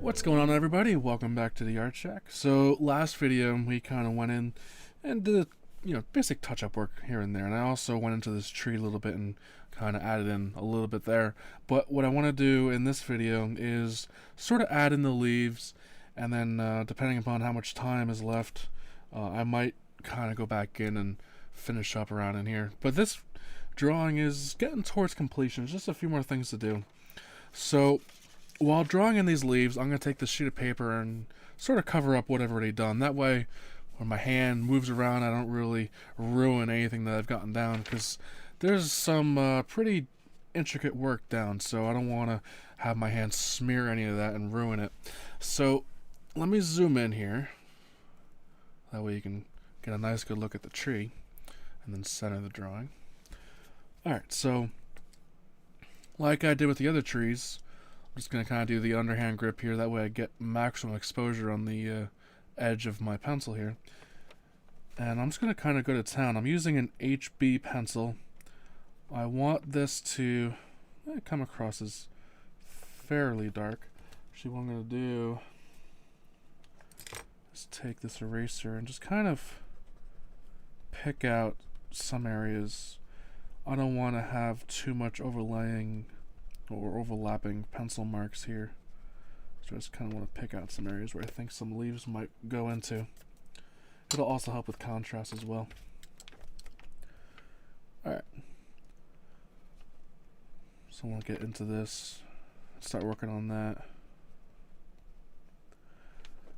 What's going on, everybody? Welcome back to the Art Shack. So last video we kind of went in and did basic touch-up work here and there, and I also went into this tree a little bit and kind of added in a little bit there. But what I want to do in this video is sort of add in the leaves, and then depending upon how much time is left, I might kind of go back in and finish up around in here. But this drawing is getting towards completion. There's just a few more things to do. So while drawing in these leaves, I'm going to take this sheet of paper and sort of cover up what I've already done. That way, when my hand moves around, I don't really ruin anything that I've gotten down, because there's some pretty intricate work down, so I don't want to have my hand smear any of that and ruin it. So let me zoom in here. That way you can get a nice good look at the tree, and then center the drawing. Alright, so like I did with the other trees, I'm just going to kind of do the underhand grip here. That way I get maximum exposure on the edge of my pencil here. And I'm just going to kind of go to town. I'm using an HB pencil. I want this to come across as fairly dark. Actually, what I'm going to do is take this eraser and just kind of pick out some areas. I don't want to have too much overlaying or overlapping pencil marks here. So I just kind of want to pick out some areas where I think some leaves might go into. It'll also help with contrast as well. Alright. So we'll get into this, start working on that.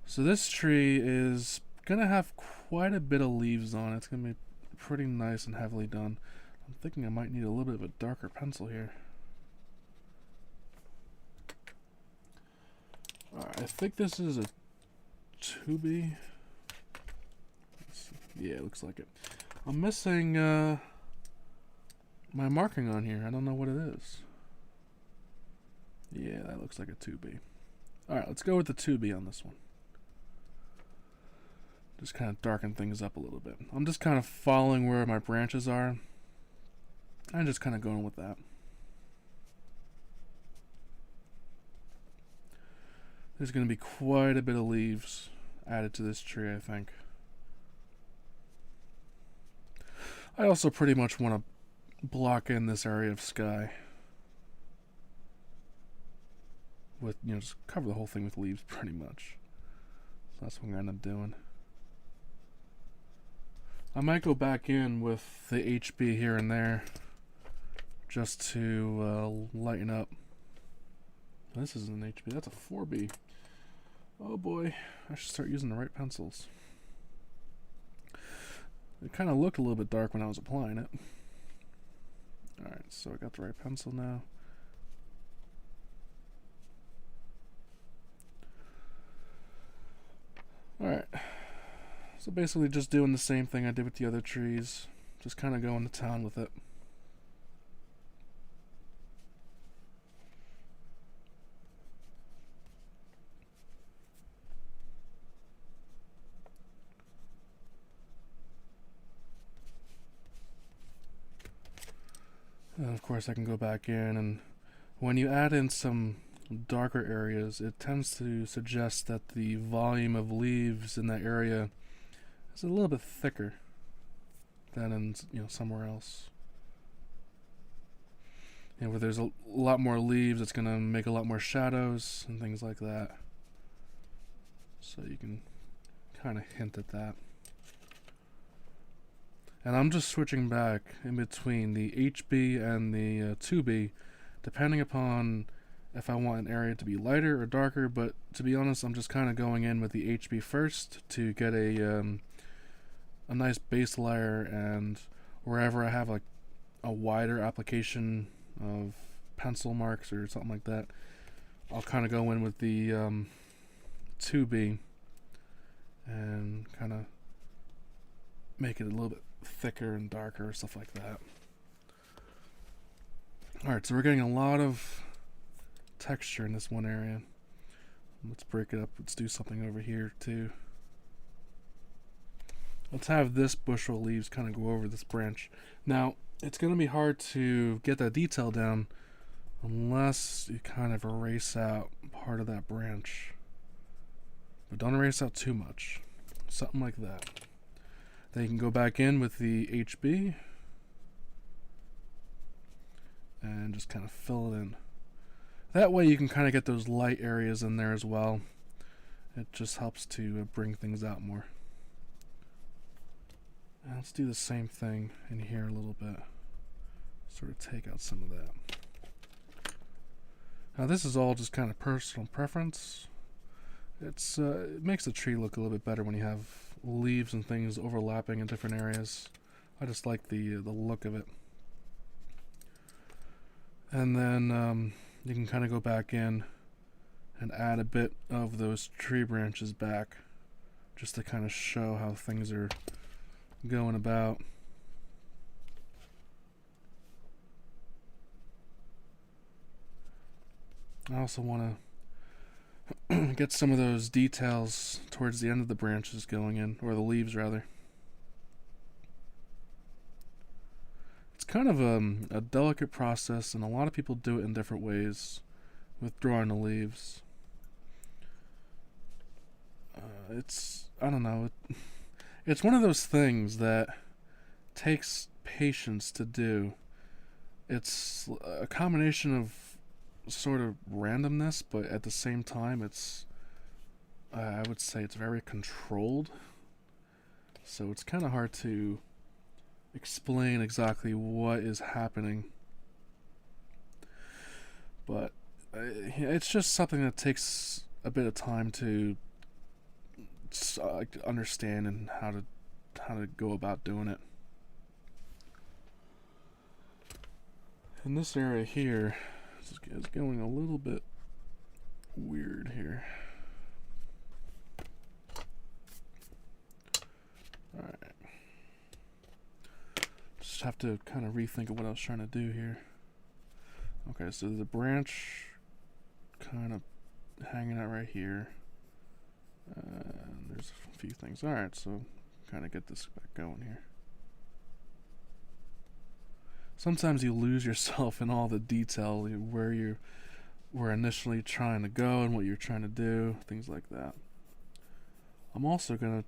So this tree is going to have quite a bit of leaves on it. It's going to be pretty nice and heavily done. I'm thinking I might need a little bit of a darker pencil here. Alright, I think this is a 2B. Yeah, it looks like it. I'm missing my marking on here. I don't know what it is. Yeah, that looks like a 2B. Alright, let's go with the 2B on this one. Just kind of darken things up a little bit. I'm just kind of following where my branches are. I'm just kind of going with that. There's going to be quite a bit of leaves added to this tree, I think. I also pretty much want to block in this area of sky with, just cover the whole thing with leaves pretty much. So that's what I'm going to end up doing. I might go back in with the HB here and there just to lighten up. This isn't an HB, that's a 4B. Oh boy, I should start using the right pencils. It kind of looked a little bit dark when I was applying it. Alright, so I got the right pencil now. Alright, so basically just doing the same thing I did with the other trees. Just kind of going to town with it. And of course I can go back in, and when you add in some darker areas, it tends to suggest that the volume of leaves in that area is a little bit thicker than in somewhere else. And where there's a lot more leaves, it's going to make a lot more shadows and things like that. So you can kind of hint at that. And I'm just switching back in between the HB and the 2B, depending upon if I want an area to be lighter or darker. But to be honest, I'm just kind of going in with the HB first to get a nice base layer, and wherever I have like a wider application of pencil marks or something like that, I'll kind of go in with the 2B and kind of make it a little bit thicker and darker, stuff like that. Alright, so we're getting a lot of texture in this one area. Let's break it up. Let's do something over here too. Let's have this bushel of leaves kind of go over this branch. Now, it's going to be hard to get that detail down unless you kind of erase out part of that branch. But don't erase out too much. Something like that. Then you can go back in with the HB and just kind of fill it in. That way you can kind of get those light areas in there as well. It just helps to bring things out more. And let's do the same thing in here a little bit. Sort of take out some of that. Now this is all just kind of personal preference. It makes the tree look a little bit better when you have leaves and things overlapping in different areas. I just like the look of it. And then you can kind of go back in and add a bit of those tree branches back, just to kind of show how things are going about. I also want to get some of those details towards the end of the branches going in, or the leaves rather. It's kind of a delicate process, and a lot of people do it in different ways with drawing the leaves. I don't know, it's one of those things that takes patience to do. It's a combination of sort of randomness, but at the same time I would say it's very controlled. So it's kind of hard to explain exactly what is happening. But it's just something that takes a bit of time to understand and how to go about doing it. In this area here, is going a little bit weird here. Alright. Just have to kind of rethink of what I was trying to do here. Okay, so there's a branch kind of hanging out right here. There's a few things. Alright, so kind of get this back going here. Sometimes you lose yourself in all the detail, where you were initially trying to go and what you're trying to do, things like that. I'm also going to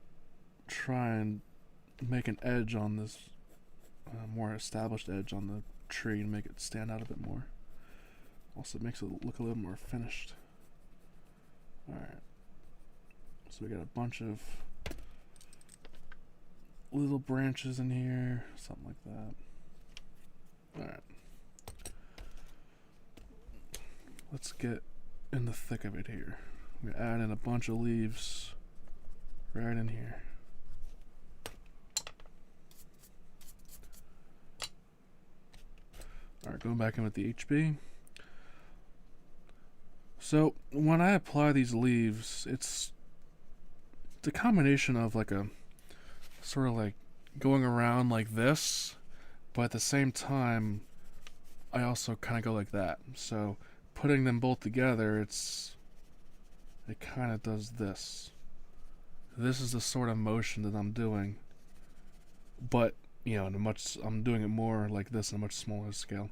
try and make an edge on this, more established edge on the tree, and make it stand out a bit more. Also makes it look a little more finished. Alright. So we got a bunch of little branches in here, something like that. Alright. Let's get in the thick of it here. I'm going to add in a bunch of leaves right in here. Alright, going back in with the HB. So, when I apply these leaves, it's the combination of like a sort of like going around like this, but at the same time I also kind of go like that. So putting them both together, it kind of does this. This is the sort of motion that I'm doing, but you know, I'm doing it more like this on a much smaller scale.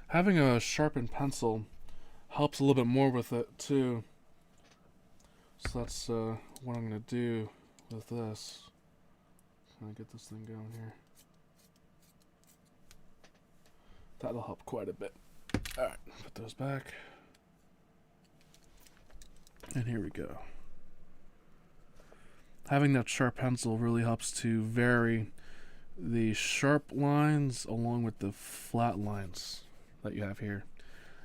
Having a sharpened pencil helps a little bit more with it too. So that's what I'm going to do with this. Trying to get this thing going here. That'll help quite a bit. Alright, put those back. And here we go. Having that sharp pencil really helps to vary the sharp lines along with the flat lines that you have here.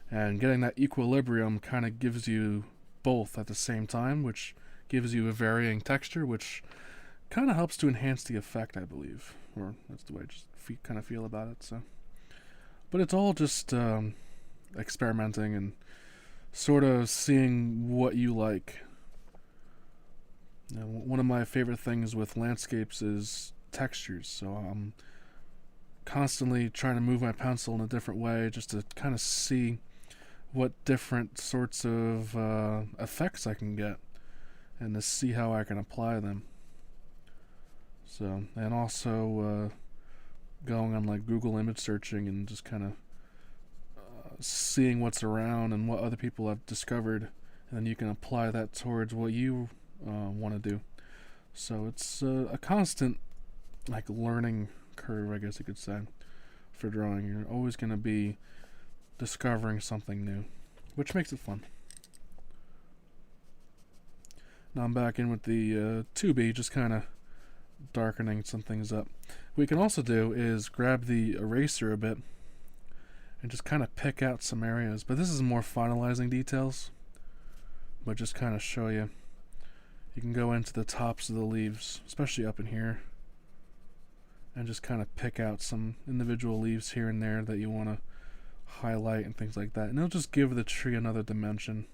And getting that equilibrium kind of gives you both at the same time, which gives you a varying texture, which kind of helps to enhance the effect, I believe. Or that's the way I just kind of feel about it. So, but it's all just experimenting and sort of seeing what you like. You know, one of my favorite things with landscapes is textures, so I'm constantly trying to move my pencil in a different way just to kind of see what different sorts of effects I can get and to see how I can apply them. So, and also going on like Google image searching and just kind of seeing what's around and what other people have discovered and you can apply that towards what you want to do. So it's a constant like learning curve, I guess you could say, for drawing. You're always going to be discovering something new, which makes it fun. Now I'm back in with the 2B, just kind of darkening some things up. What we can also do is grab the eraser a bit and just kind of pick out some areas. But this is more finalizing details, but just kind of show you. You can go into the tops of the leaves, especially up in here, and just kind of pick out some individual leaves here and there that you want to highlight and things like that. And it'll just give the tree another dimension.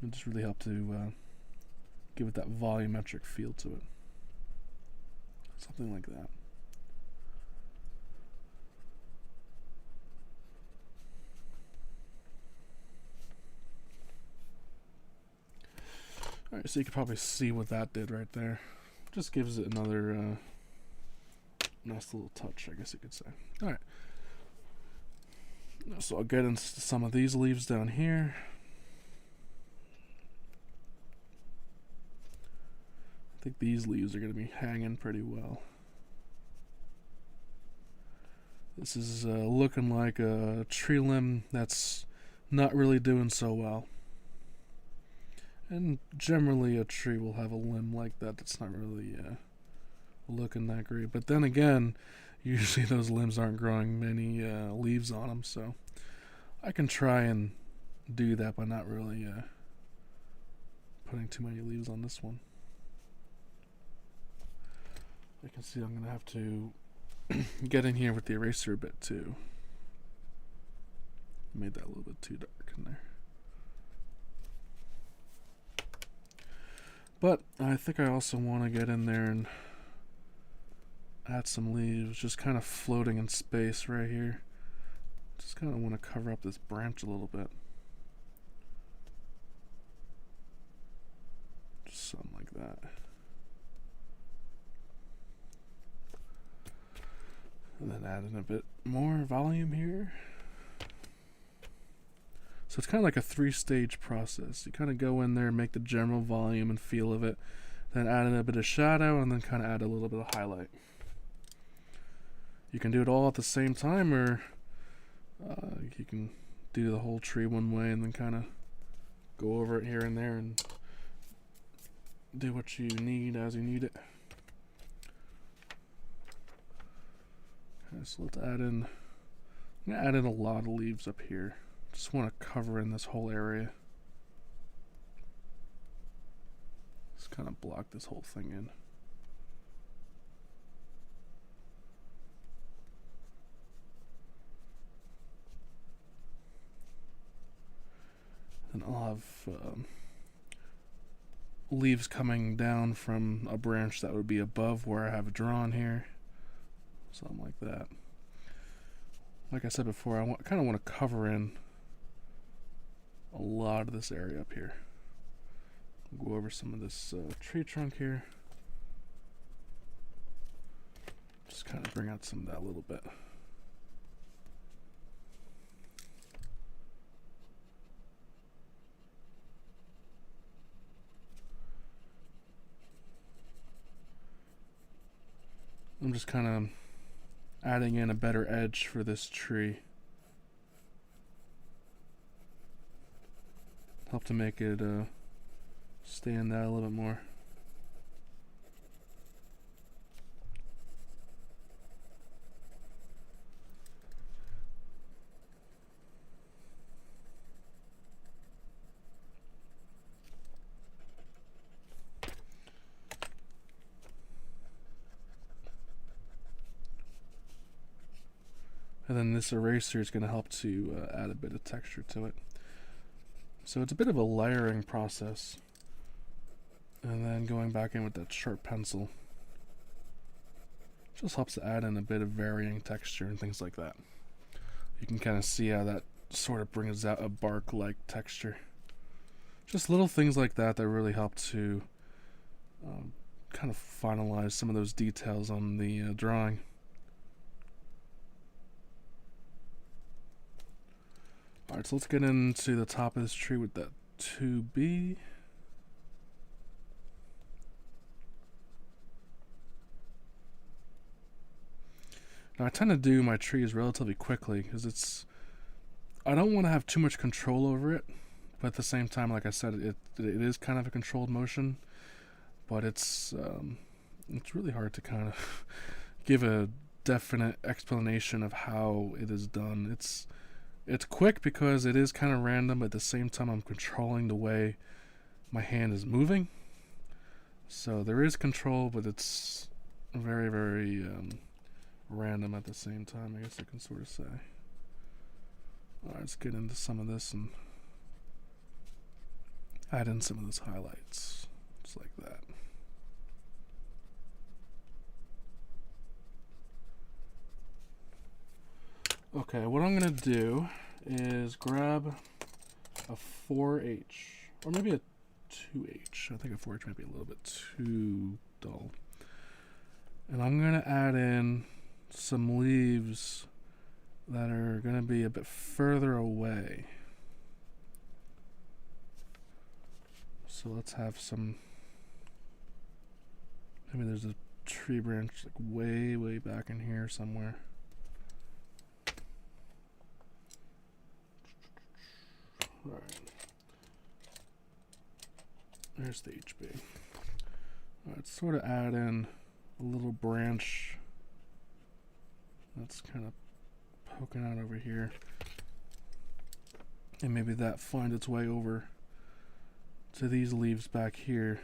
It'll just really help to give it that volumetric feel to it. Something like that. Alright, so you can probably see what that did right there. Just gives it another nice little touch, I guess you could say. Alright. So I'll get into some of these leaves down here. I think these leaves are going to be hanging pretty well. This is looking like a tree limb that's not really doing so well. And generally a tree will have a limb like that that's not really looking that great. But then again, usually those limbs aren't growing many leaves on them, so I can try and do that by not really putting too many leaves on this one. You can see I'm going to have to get in here with the eraser a bit too. Made that a little bit too dark in there. But I think I also want to get in there and add some leaves, just kind of floating in space right here. Just kind of want to cover up this branch a little bit. Just something like that. And then add in a bit more volume here. So it's kind of like a 3-stage process. You kind of go in there, make the general volume and feel of it, then add in a bit of shadow, and then kind of add a little bit of highlight. You can do it all at the same time, or you can do the whole tree one way and then kind of go over it here and there and do what you need as you need it. Okay, so let's add in, I'm going to add in a lot of leaves up here. Just want to cover in this whole area. Just kind of block this whole thing in. And I'll have leaves coming down from a branch that would be above where I have drawn here. Something like that. Like I said before, I kind of want to cover in a lot of this area up here. Go over some of this tree trunk here. Just kind of bring out some of that a little bit. I'm just kind of adding in a better edge for this tree. Help to make it stand out a little bit more. And then this eraser is going to help to add a bit of texture to it. So it's a bit of a layering process. And then going back in with that sharp pencil just helps to add in a bit of varying texture and things like that. You can kind of see how that sort of brings out a bark-like texture. Just little things like that that really help to kind of finalize some of those details on the drawing. Alright, so let's get into the top of this tree with that 2B. Now I tend to do my trees relatively quickly because I don't want to have too much control over it, but at the same time, like I said, it is kind of a controlled motion, but it's really hard to kind of give a definite explanation of how it is done. It's quick because it is kind of random, but at the same time I'm controlling the way my hand is moving. So there is control, but it's very, very random at the same time, I guess I can sort of say. Alright, let's get into some of this and add in some of those highlights. Just like that. Okay, what I'm going to do is grab a 4H, or maybe a 2H. I think a 4H might be a little bit too dull. And I'm going to add in some leaves that are going to be a bit further away. So let's have some, maybe there's a tree branch like way, way back in here somewhere. Alright. There's the HB. Let's sort of add in a little branch that's kind of poking out over here. And maybe that finds its way over to these leaves back here.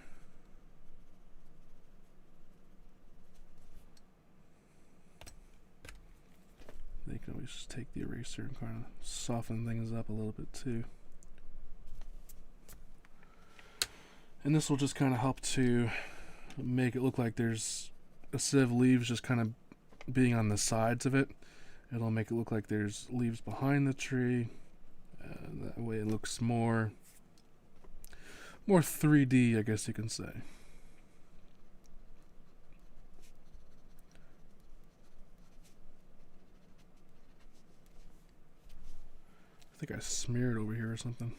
They can always just take the eraser and kind of soften things up a little bit too. And this will just kind of help to make it look like there's, instead of leaves just kind of being on the sides of it, it'll make it look like there's leaves behind the tree. That way it looks more 3D, I guess you can say. I think I smeared over here or something.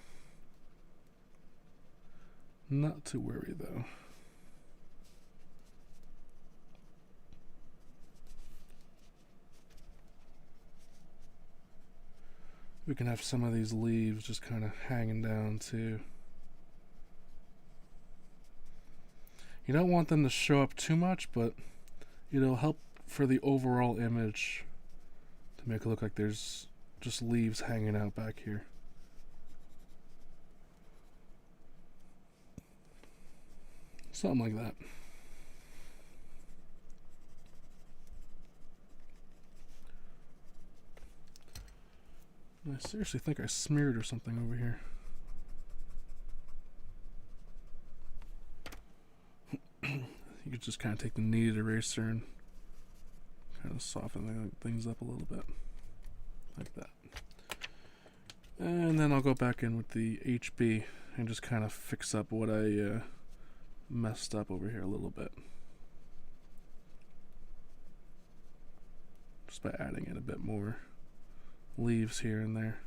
Not too worried though. We can have some of these leaves just kind of hanging down too. You don't want them to show up too much, but it'll help for the overall image to make it look like there's just leaves hanging out back here. Something like that. I seriously think I smeared or something over here. You could just kind of take the kneaded eraser and kind of soften things up a little bit. Like that. And then I'll go back in with the HB and just kind of fix up what I messed up over here a little bit. Just by adding in a bit more leaves here and there.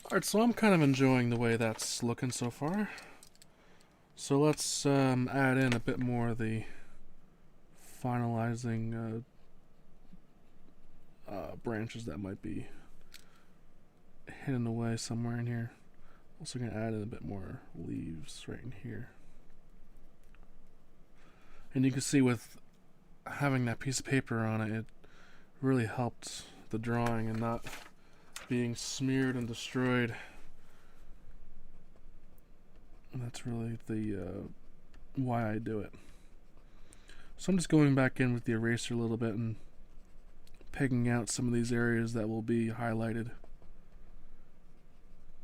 Alright, so I'm kind of enjoying the way that's looking so far. So let's add in a bit more of the finalizing branches that might be hidden away somewhere in here. Also going to add in a bit more leaves right in here. And you can see with having that piece of paper on it, it really helped the drawing and not being smeared and destroyed. And that's really the why I do it. So I'm just going back in with the eraser a little bit and picking out some of these areas that will be highlighted.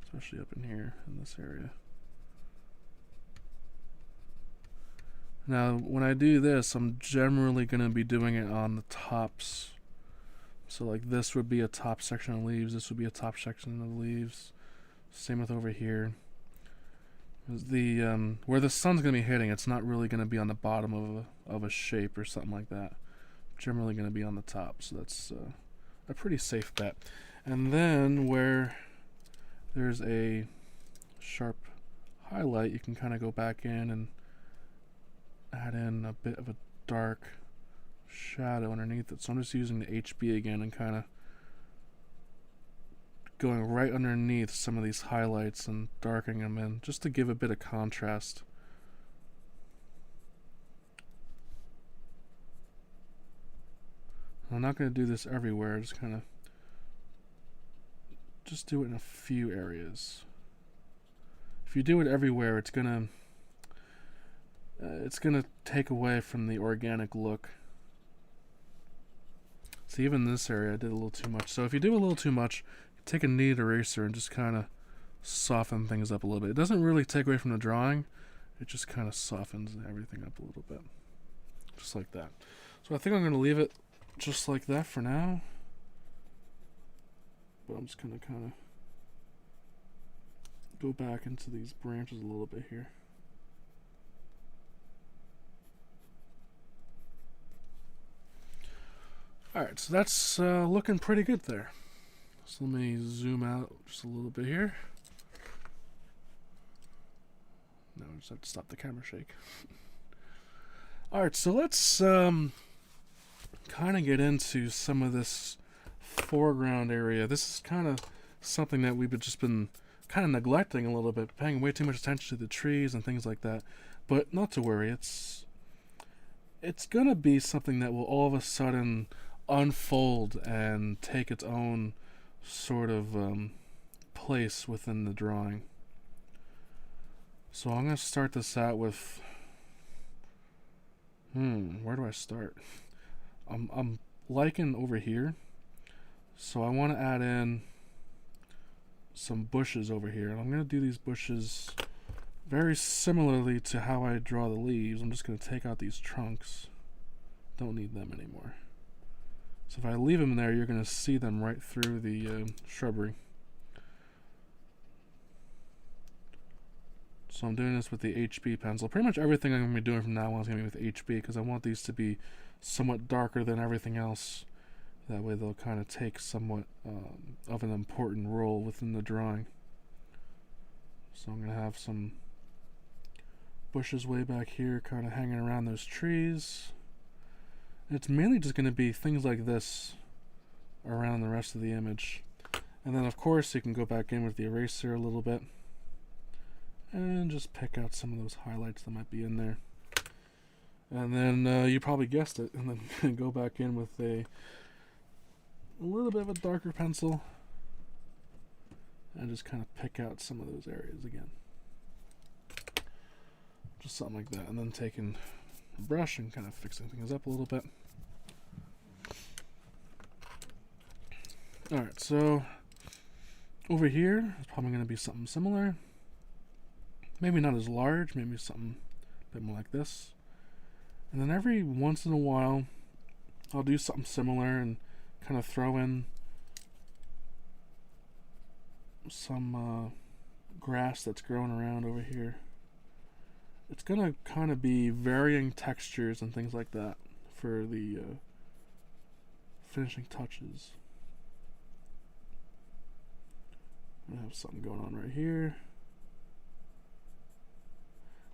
Especially up in here, in this area. Now, when I do this, I'm generally going to be doing it on the tops. So like this would be a top section of leaves, this would be a top section of leaves. Same with over here. The where the sun's going to be hitting, it's not really going to be on the bottom of a shape or something like that. Generally going to be on the top, so that's a pretty safe bet. And then where there's a sharp highlight, you can kind of go back in and add in a bit of a dark shadow underneath it. So I'm just using the HB again and kind of going right underneath some of these highlights and darkening them in just to give a bit of contrast. I'm not going to do this everywhere, just kind of do it in a few areas. If you do it everywhere, it's gonna take away from the organic look. See, even in this area I did a little too much. So if you do a little too much, take a kneaded eraser and just kind of soften things up a little bit. It doesn't really take away from the drawing, it just kind of softens everything up a little bit. Just like that. So I think I'm going to leave it just like that for now. But I'm just going to kind of go back into these branches a little bit here. Alright, so that's looking pretty good there. So let me zoom out just a little bit here. No, I just have to stop the camera shake. Alright, so let's kind of get into some of this foreground area. This is kind of something that we've just been kind of neglecting a little bit, paying way too much attention to the trees and things like that. But not to worry, it's gonna be something that will all of a sudden unfold and take its own sort of place within the drawing. So I'm gonna start this out with where do I start? I'm liking over here, so I want to add in some bushes over here, and I'm going to do these bushes very similarly to how I draw the leaves. I'm just going to take out these trunks. Don't need them anymore. So if I leave them there, you're going to see them right through the shrubbery. So I'm doing this with the HB pencil. Pretty much everything I'm going to be doing from now on is going to be with HB, because I want these to be somewhat darker than everything else. That way they'll kind of take somewhat of an important role within the drawing. So I'm going to have some bushes way back here kind of hanging around those trees. And it's mainly just going to be things like this around the rest of the image. And then of course you can go back in with the eraser a little bit and just pick out some of those highlights that might be in there. And then you probably guessed it, and then go back in with a little bit of a darker pencil and just kind of pick out some of those areas again. Just something like that. And then taking a brush and kind of fixing things up a little bit. Alright, so over here is probably going to be something similar. Maybe not as large, maybe something a bit more like this. And then every once in a while, I'll do something similar and kind of throw in some grass that's growing around over here. It's going to kind of be varying textures and things like that for the finishing touches. I have something going on right here.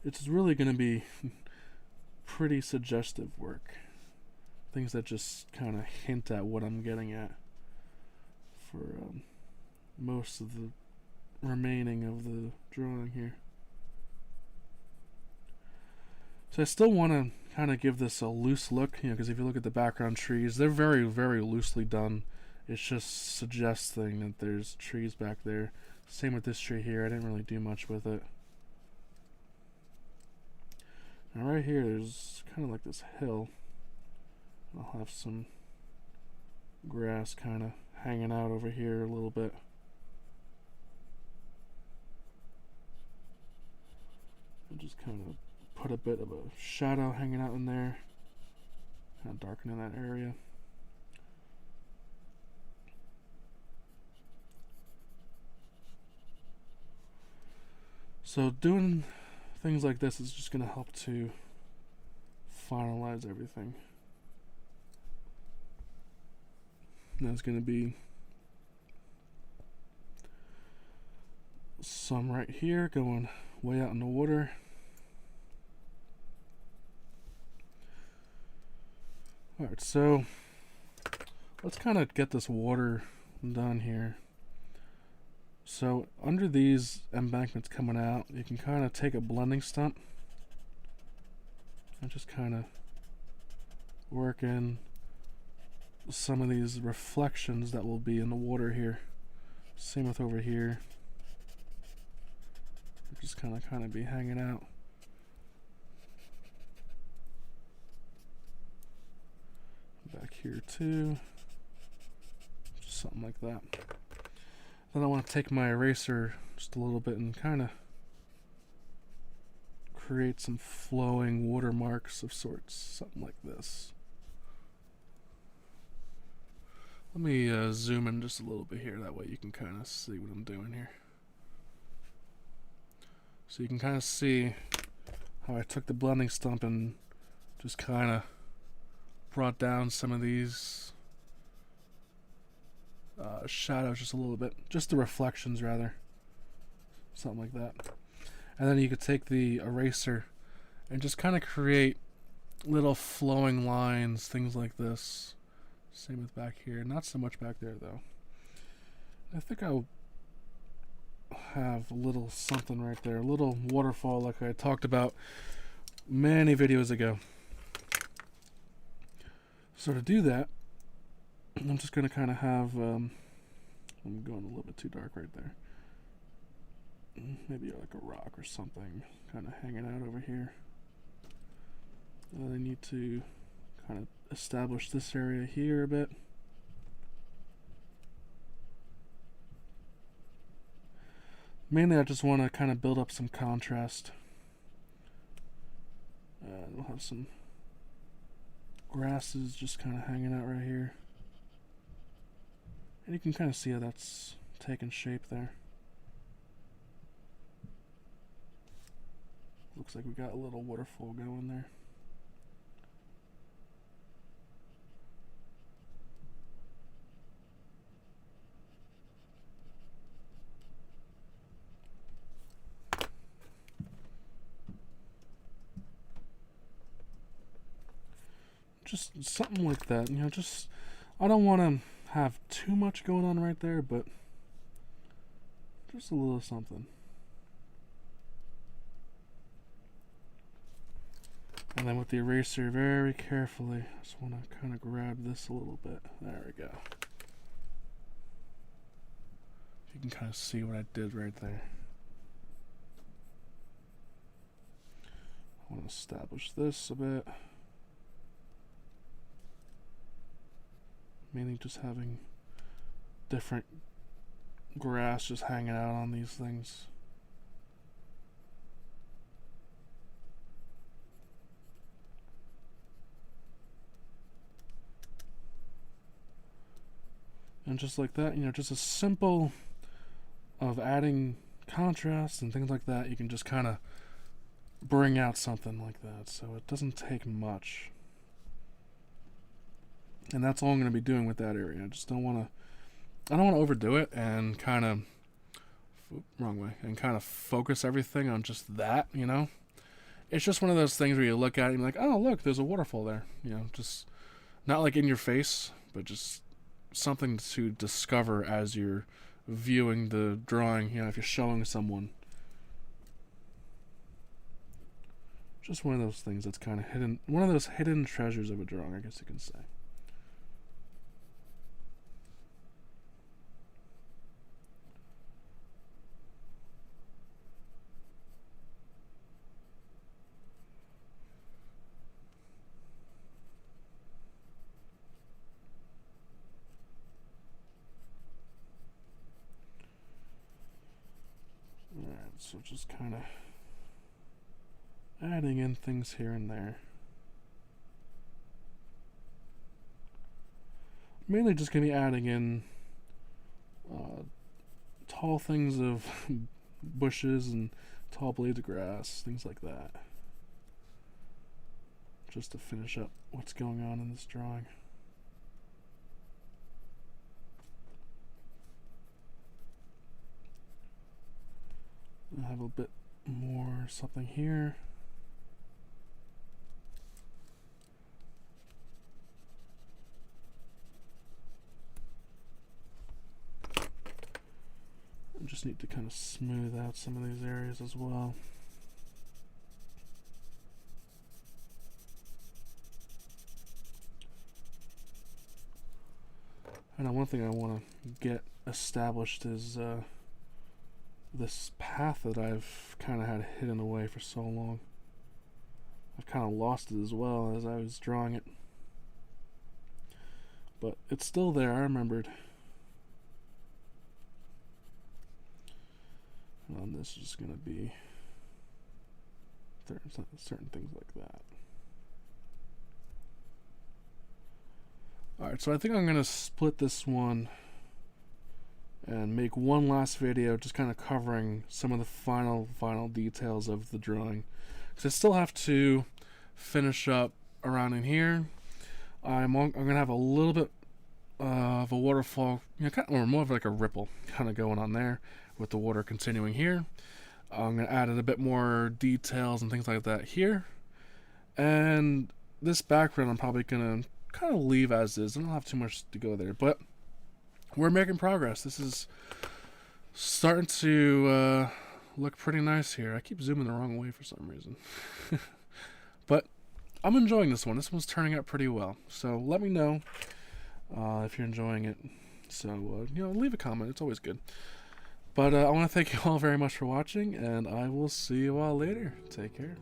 It's really going to be pretty suggestive work. Things that just kind of hint at what I'm getting at for most of the remaining of the drawing here. So I still want to kind of give this a loose look, because if you look at the background trees, they're very, very loosely done. It's just suggesting that there's trees back there. Same with this tree here. I didn't really do much with it. Now right here, there's kind of like this hill. I'll have some grass kind of hanging out over here a little bit. I'll just kind of put a bit of a shadow hanging out in there, kind of darkening that area. So doing things like this is just going to help to finalize everything. And there's going to be some right here going way out in the water. Alright, so let's kind of get this water done here. So under these embankments coming out, you can kind of take a blending stump and just kind of work in some of these reflections that will be in the water here. Same with over here. Just kind of be hanging out. Back here too. Just something like that. Then I want to take my eraser just a little bit and kind of create some flowing watermarks of sorts. Something like this. Let me zoom in just a little bit here. That way you can kind of see what I'm doing here. So you can kind of see how I took the blending stump and just kind of brought down some of these shadows just a little bit. Just the reflections, rather. Something like that. And then you could take the eraser and just kind of create little flowing lines, things like this. Same with back here. Not so much back there, though. I think I'll have a little something right there, a little waterfall like I talked about many videos ago. So to do that, I'm just going to kind of have, I'm going a little bit too dark right there. Maybe like a rock or something kind of hanging out over here. I need to kind of establish this area here a bit. Mainly I just want to kind of build up some contrast. We'll have some grasses just kind of hanging out right here. And you can kind of see how that's taking shape there. Looks like we got a little waterfall going there. Just something like that, you know, just, I don't want to have too much going on right there, but just a little something. And then with the eraser, very carefully, I just want to kind of grab this a little bit. There we go. You can kind of see what I did right there. I want to establish this a bit. Mainly just having different grass just hanging out on these things. And just like that, you know, just a simple of adding contrast and things like that, you can just kind of bring out something like that. So it doesn't take much. And that's all I'm going to be doing with that area. I just don't want to, I don't want to overdo it and kind of, wrong way, and kind of focus everything on just that, you know. It's just one of those things where you look at it and you're like, oh, look, there's a waterfall there. You know, just not like in your face, but just something to discover as you're viewing the drawing, you know, if you're showing someone. Just one of those things that's kind of hidden, one of those hidden treasures of a drawing, I guess you can say. Alright, so just kind of adding in things here and there. Mainly just going to be adding in tall things of bushes and tall blades of grass, things like that. Just to finish up what's going on in this drawing. I have a bit more something here. I just need to kind of smooth out some of these areas as well. And one thing I want to get established is this path that I've kind of had hidden away for so long. I've kind of lost it as well as I was drawing it. But it's still there, I remembered. And this is just going to be certain things like that. Alright, so I think I'm going to split this one and make one last video just kind of covering some of the final details of the drawing. Because I still have to finish up around in here. I'm going to have a little bit of a waterfall, or more of like a ripple kind of going on there with the water continuing here. I'm going to add in a bit more details and things like that here. And this background I'm probably going to kind of leave as is. I don't have too much to go there, but we're making progress. This is starting to look pretty nice here. I keep zooming the wrong way for some reason. But I'm enjoying this one. This one's turning out pretty well. So let me know if you're enjoying it. So, leave a comment. It's always good. But I want to thank you all very much for watching, and I will see you all later. Take care.